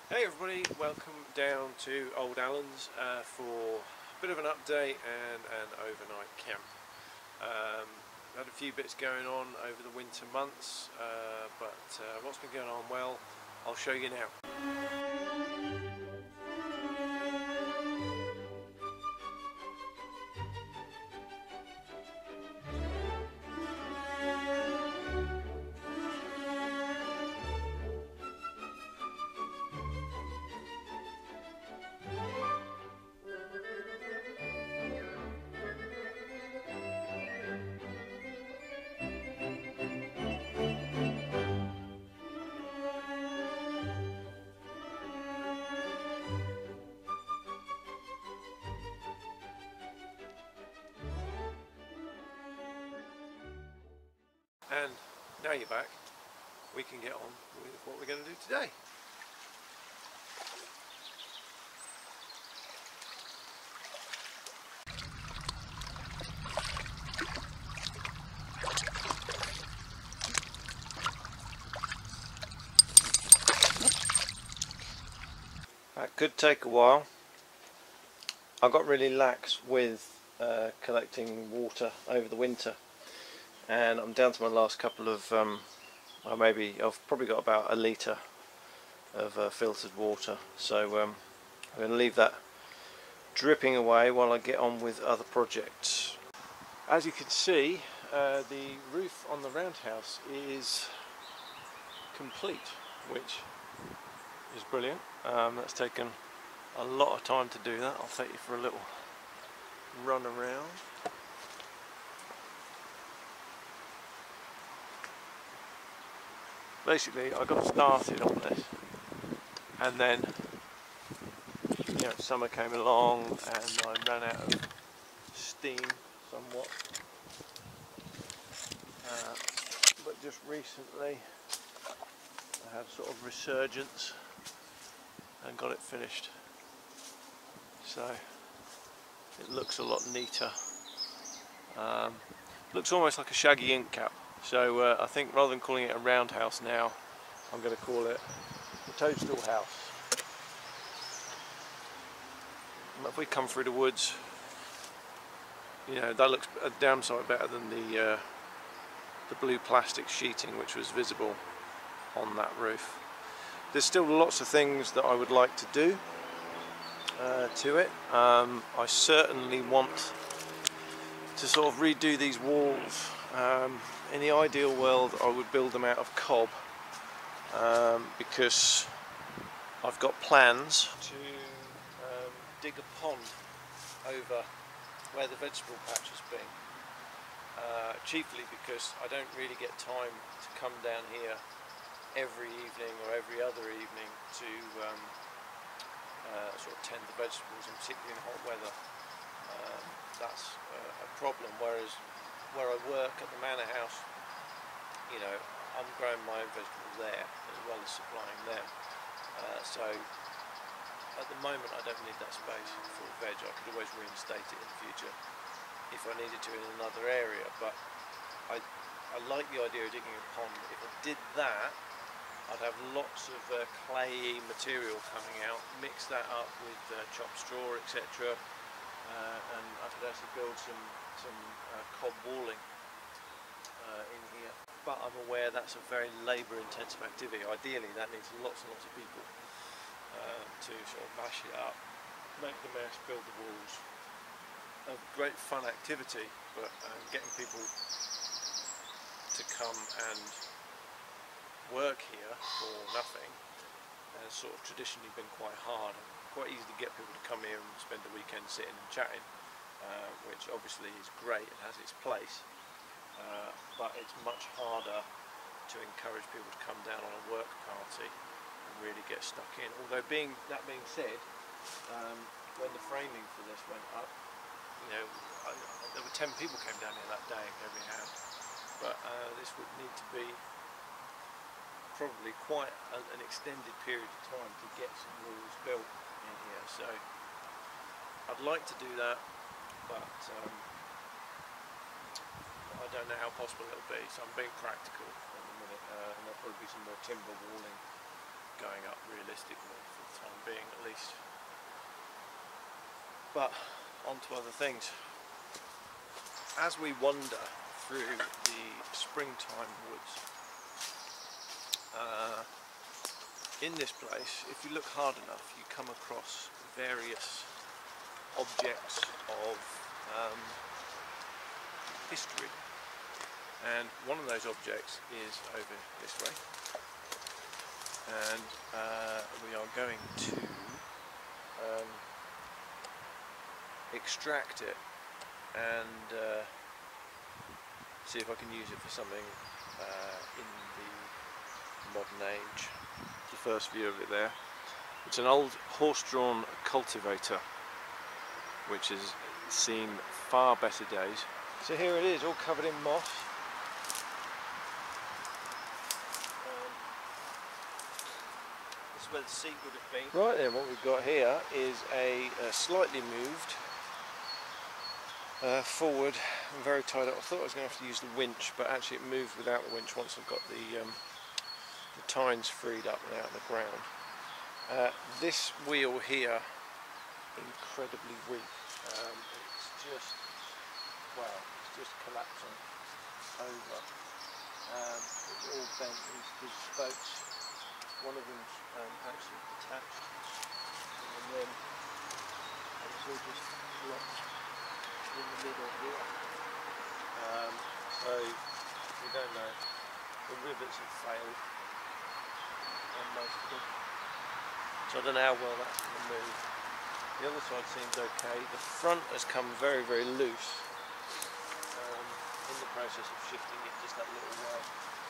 Hey everybody, welcome down to Old Allen's for a bit of an update and an overnight camp. Had a few bits going on over the winter months, but what's been going on, well, I'll show you now. And now you're back, we can get on with what we're going to do today. That could take a while. I got really lax with collecting water over the winter, and I'm down to my last couple of I've probably got about a litre of filtered water, so I'm going to leave that dripping away while I get on with other projects. As you can see, the roof on the roundhouse is complete, which is brilliant. That's taken a lot of time to do that. I'll take you for a little run around. Basically, I got started on this, and then summer came along and I ran out of steam somewhat. But just recently I had sort of resurgence and got it finished. So it looks a lot neater. Looks almost like a shaggy ink cap. So I think rather than calling it a roundhouse now, I'm going to call it the toadstool house. If we come through the woods, that looks a damn sight better than the blue plastic sheeting which was visible on that roof. There's still lots of things that I would like to do to it. I certainly want to sort of redo these walls. In the ideal world I would build them out of cob, because I've got plans to dig a pond over where the vegetable patch has been, chiefly because I don't really get time to come down here every evening or every other evening to sort of tend the vegetables, and particularly in hot weather. That's a problem, whereas where I work at the manor house, I'm growing my own vegetables there as well as supplying them. So at the moment I don't need that space for veg. I could always reinstate it in the future if I needed to in another area, but I like the idea of digging a pond. If I did that, I'd have lots of clayey material coming out, mix that up with chopped straw, etc. And I could actually build some cob walling in here. But I'm aware that's a very labour intensive activity. Ideally that needs lots and lots of people to sort of mash it up, make the mess, build the walls. A great fun activity, but getting people to come and work here for nothing has sort of traditionally been quite hard. Quite easy to get people to come here and spend the weekend sitting and chatting, which obviously is great and has its place, but it's much harder to encourage people to come down on a work party and really get stuck in. Although that being said, when the framing for this went up, there were 10 people came down here that day in every house, but this would need to be probably quite an extended period of time to get some walls built in here. So I'd like to do that, but I don't know how possible it'll be, so I'm being practical at the minute, and there'll probably be some more timber walling going up realistically for the time being at least. But on to other things. As we wander through the springtime woods, in this place, if you look hard enough, you come across various objects of history, and one of those objects is over this way, and we are going to extract it and see if I can use it for something in the modern age. The first view of it there. It's an old horse-drawn cultivator which has seen far better days. So here it is, all covered in moss. This is where the seat would have been. Right then, what we've got here is a slightly moved forward and very tied up. I thought I was going to have to use the winch, but actually it moved without the winch once I've got the tines freed up and out of the ground. This wheel here, incredibly weak. It's just, well, it's just collapsing over. It's all bent. These spokes, one of them's actually detached, and then it's all just locked in the middle here. So we don't know. The rivets have failed on most of them. So I don't know how well that's going to move. The other side seems okay. The front has come very, very loose. In the process of shifting it just that little way.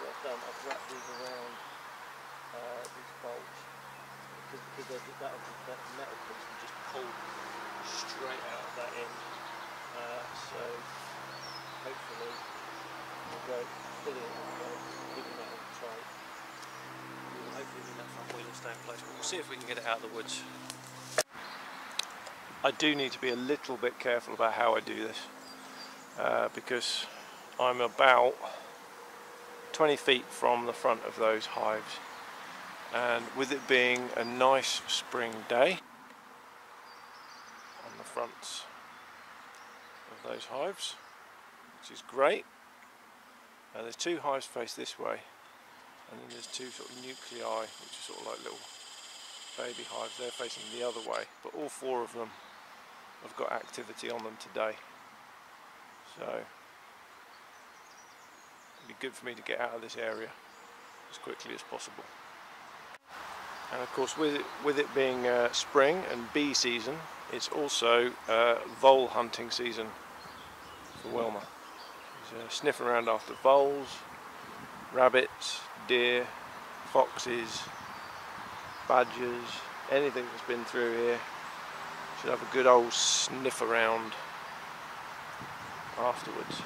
What I've done, I've wrapped these around these bolts because that metal piece will just pull straight out of that end. So hopefully we'll go fully in the way, keeping that all tight. Hopefully that front wheel will stay in place, but we'll see if we can get it out of the woods. I do need to be a little bit careful about how I do this, because I'm about 20 feet from the front of those hives, and with it being a nice spring day on the fronts of those hives, which is great. There's two hives face this way, and then there's two sort of nuclei, which are sort of like little baby hives. They're facing the other way, but all four of them have got activity on them today. So it'd be good for me to get out of this area as quickly as possible. And of course, with it being spring and bee season, it's also vole hunting season for Wilma. He's sniffing around after voles, rabbits, deer, foxes, badgers, anything that's been through here. Should have a good old sniff around afterwards.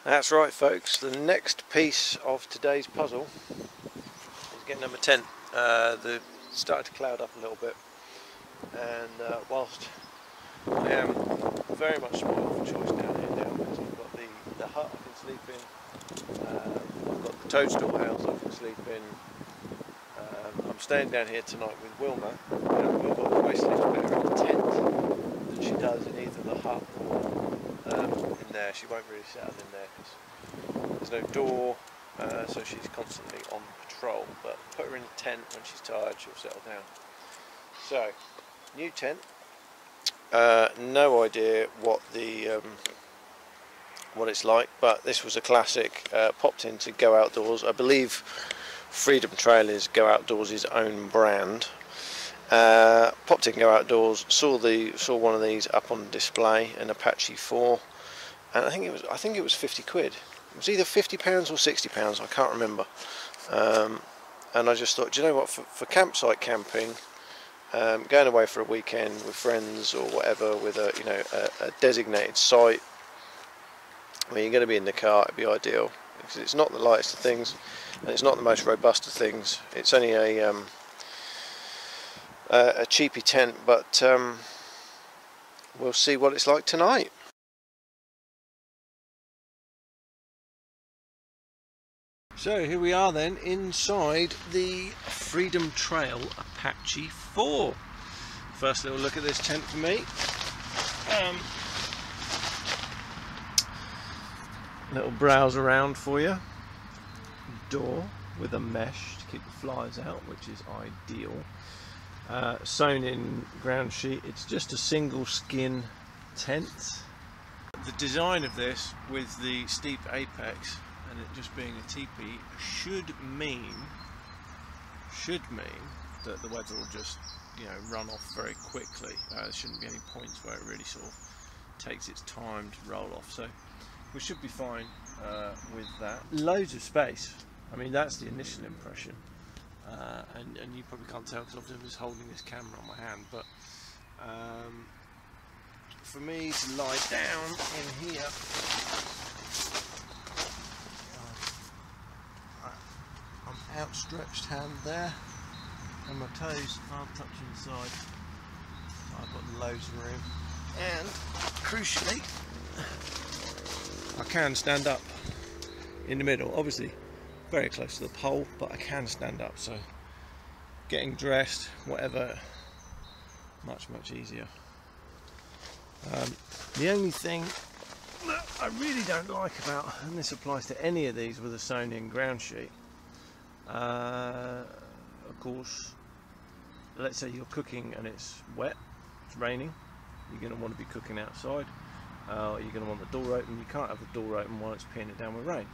That's right, folks, the next piece of today's puzzle is getting number 10. The started to cloud up a little bit, and whilst I am very much spoiled for choice down here now, because I've got the hut I can sleep in, I've got the toadstool house I can sleep in, I've I'm staying down here tonight with Wilma. Wilma always sleeps better in the tent than she does in either the hut or in there. She won't really settle in there because there's no door, so she's constantly on patrol. But put her in a tent when she's tired, she'll settle down. So, new tent. No idea what the what it's like, but this was a classic. Popped in to Go Outdoors. I believe Freedom Trailers Go Outdoors' own brand. Popped in Go Outdoors, saw one of these up on display, an Apache 4, and I think it was 50 quid. It was either £50 or £60, I can't remember. And I just thought, do you know what, for campsite camping, going away for a weekend with friends or whatever, with a designated site where you're going to be in the car, it'd be ideal, because it's not the lightest of things and it's not the most robust of things. It's only a cheapy tent, but we'll see what it's like tonight. So here we are then, inside the Freedom Trail Apache 4. First little look at this tent for me. Little browse around for you. Door with a mesh to keep the flies out, which is ideal. Sewn in ground sheet. It's just a single skin tent. The design of this with the steep apex and it just being a teepee should mean that the weather will just, run off very quickly. There shouldn't be any points where it really sort of takes its time to roll off. So we should be fine with that. Loads of space. I mean, that's the initial impression. And you probably can't tell because I'm just holding this camera on my hand. But for me to lie down in here, I'm outstretched hand there, and my toes aren't touching the side. I've got loads of room, and crucially, I can stand up in the middle. Obviously very close to the pole, but I can stand up, so getting dressed, whatever, much easier. The only thing that I really don't like about, and this applies to any of these with a sewn in ground sheet, of course, let's say you're cooking and it's wet, it's raining, you're going to want to be cooking outside. You're going to want the door open. You can't have the door open while it's peeing it down with rain,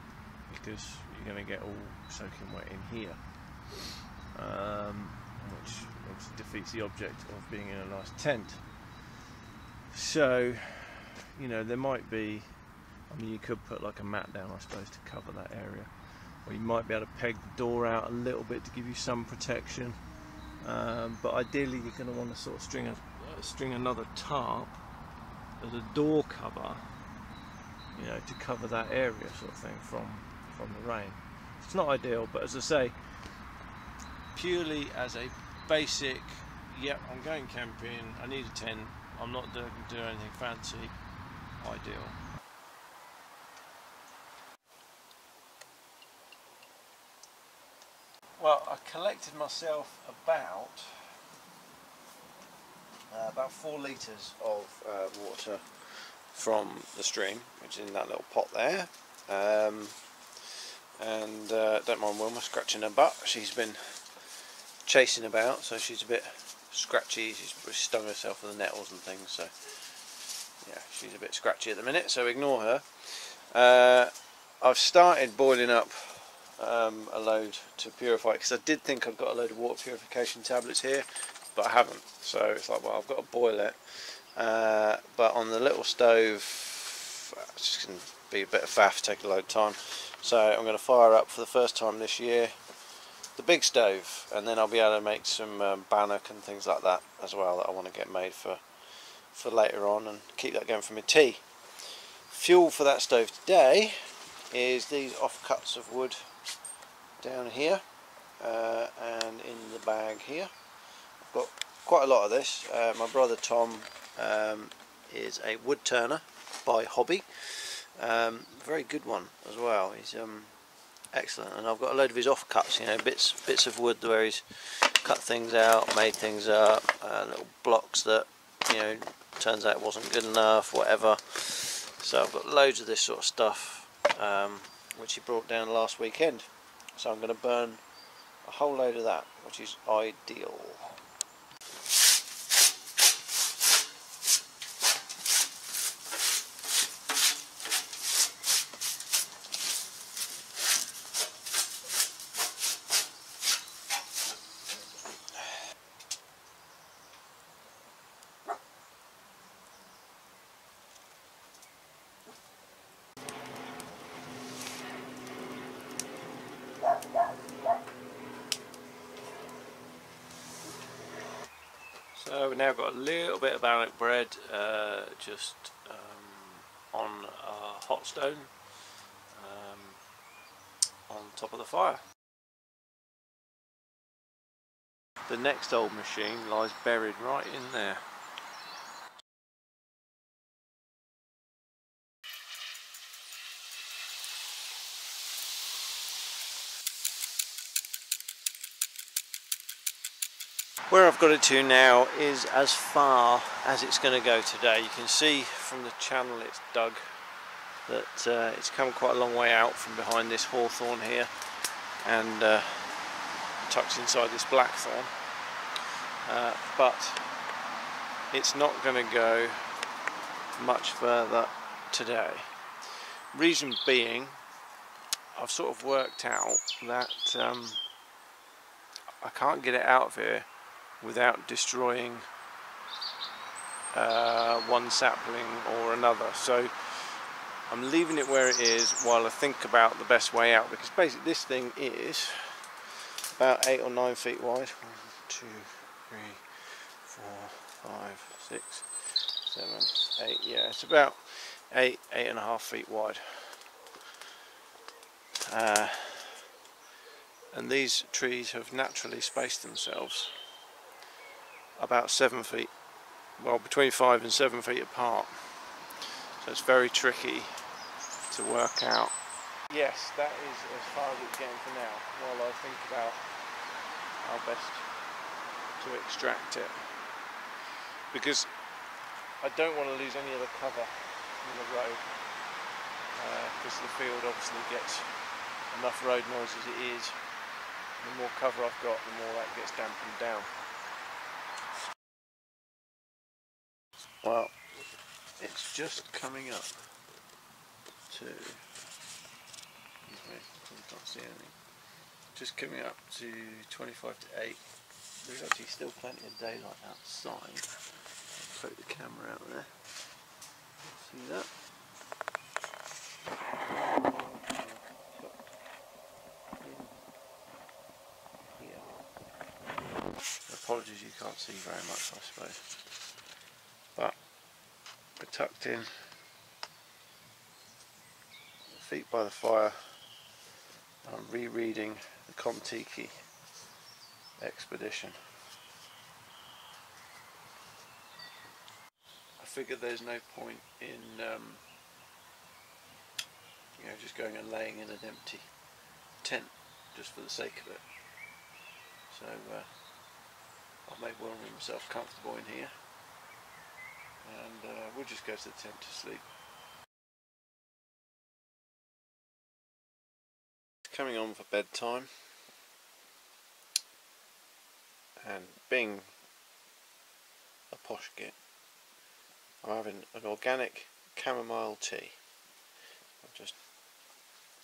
because you're going to get all soaking wet in here, which obviously defeats the object of being in a nice tent. So, there might be, you could put like a mat down, I suppose, to cover that area, or you might be able to peg the door out a little bit to give you some protection, but ideally you're going to want to sort of string another tarp as a door cover, to cover that area sort of thing from the rain. It's not ideal, but as I say, purely as a basic, I'm going camping, I need a tent, I'm not doing anything fancy, ideal. Well, I collected myself about 4 litres of water from the stream, which is in that little pot there, and don't mind Wilma scratching her butt. She's been chasing about, so she's a bit scratchy. She's stung herself with the nettles and things, so yeah, she's a bit scratchy at the minute, so ignore her. I've started boiling up a load to purify, because I did think I'd got a load of water purification tablets here, but I haven't, so it's like, well, I've got to boil it, but on the little stove it's just going to be a bit of faff, take a load of time, so I'm going to fire up for the first time this year the big stove, and then I'll be able to make some bannock and things like that as well, that I want to get made for later on, and keep that going for my tea. Fuel for that stove today is these offcuts of wood down here, and in the bag here I've got quite a lot of this. My brother Tom is a wood turner by hobby, very good one as well. He's Excellent. And I've got a load of his offcuts, you know, bits of wood where he's cut things out, made things up, little blocks that, you know, turns out it wasn't good enough, whatever. So I've got loads of this sort of stuff, which he brought down last weekend. So I'm going to burn a whole load of that, which is ideal. So we've now got a little bit of bannock bread just on a hot stone on top of the fire. The next old machine lies buried right in there. Where I've got it to now is as far as it's going to go today. You can see from the channel it's dug that it's come quite a long way out from behind this hawthorn here and tucked inside this blackthorn, but it's not going to go much further today. Reason being, I've sort of worked out that I can't get it out of here without destroying one sapling or another, so I'm leaving it where it is while I think about the best way out, because basically this thing is about 8 or 9 feet wide. 1, 2, 3, 4, 5, 6, 7, 8. Yeah, it's about 8.5 feet wide. And these trees have naturally spaced themselves about 7 feet, well, between 5 and 7 feet apart. So it's very tricky to work out. Yes, that is as far as it's getting for now, while I think about how best to extract it. Because I don't want to lose any of the cover in the road, because the field obviously gets enough road noise as it is. The more cover I've got, the more that gets dampened down. Well, it's just coming up to, you can't see anything, just coming up to 25 to 8. There's actually still plenty of daylight outside. I'll poke the camera out there. See that? Apologies, you can't see very much, I suppose. But we're tucked in, feet by the fire. I'm rereading the Kon-Tiki expedition. I figured there's no point in you know, just going and laying in an empty tent just for the sake of it. So I've made Will and himself comfortable in here, and we'll just go to the tent to sleep. It's coming on for bedtime, and being a posh git, I'm having an organic chamomile tea. I'm just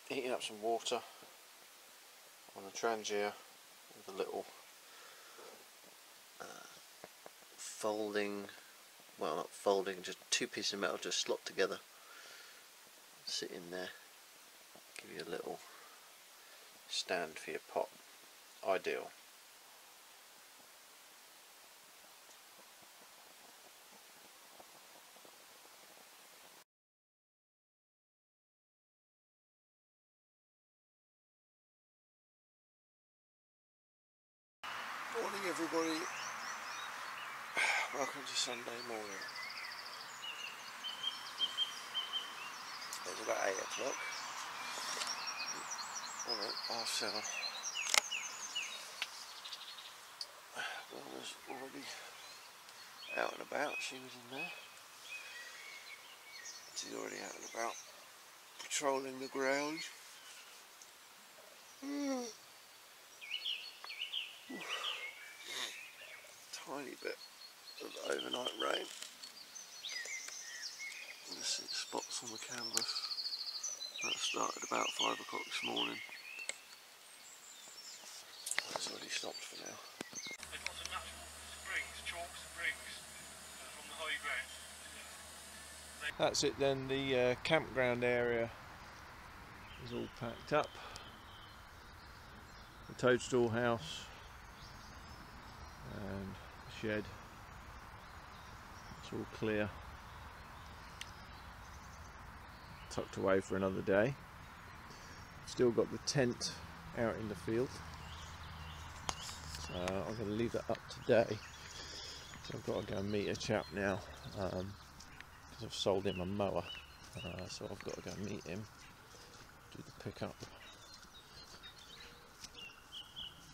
heating up some water on a trangia with a little folding, well, not folding, just 2 pieces of metal just slot together, sit in there, give you a little stand for your pot. Ideal. Morning everybody, welcome to Sunday morning. It's about 8 o'clock. Alright, 7:30. Wilma's already out and about. She was in there. She's already out and about, patrolling the grounds. Tiny bit of overnight rain. You see spots on the canvas. That started about 5 o'clock this morning. It's already stopped for now. There's lots of natural springs, chalk springs from the high ground. That's it then, the campground area is all packed up. The toadstool house and the shed, it's all clear. Tucked away for another day. Still got the tent out in the field. So I'm going to leave that up today. So I've got to go and meet a chap now. Because I've sold him a mower, so I've got to go meet him, do the pickup.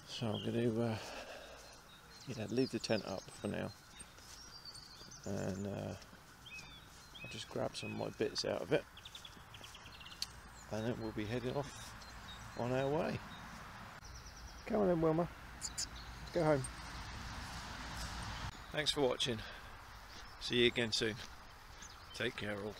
So I'm going to leave the tent up for now, and I'll just grab some of my bits out of it, and then we'll be heading off on our way. Come on then, Wilma, let's go home. Thanks for watching. See you again soon. Take care all.